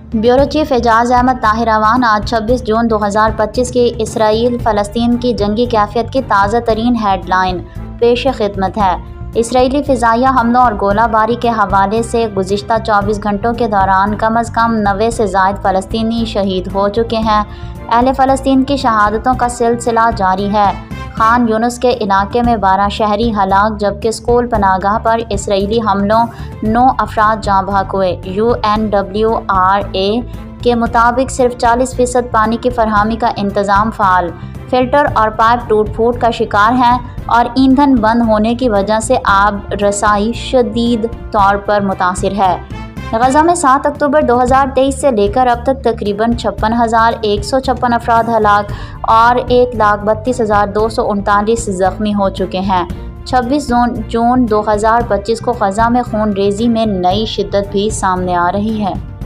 Bureau chief Ejaz Ahmad Tahir Awan आज 26 जून 2025 की Israel फ़लस्तीन की जंगी कैफियत की ताज़ा तरीन हेडलाइन पेश खिदमत है। इसराइली फ़िज़ाइया हमलों और गोलाबारी के हवाले से गुज़िश्ता 24 घंटों के दौरान कम अज़ कम 90 से ज़ायद फ़लस्तीनी शहीद हो चुके हैं। अहले फ़लस्तीन की शहादतों का सिलसिला जारी है। खान यूनुस के इलाके में 12 शहरी हलाक, जबकि स्कूल पनागाह पर इसराइली हमलों 9 अफराद जाँ बहक हुए। UNWRA के मुताबिक सिर्फ 40% पानी की फरहमी का इंतज़ाम फ़ाल, फ़िल्टर और पाइप टूट फूट का शिकार हैं और ईंधन बंद होने की वजह से आब रसाई शदीद तौर पर मुतासिर है। गज़ा में 7 अक्टूबर 2023 से लेकर अब तक तकरीबन 56,156 अफराद हलाक और 1,32,239 ज़ख्मी हो चुके हैं। 26 जून 2025 को गज़ा में खून रेज़ी में नई शिद्दत भी सामने आ रही है।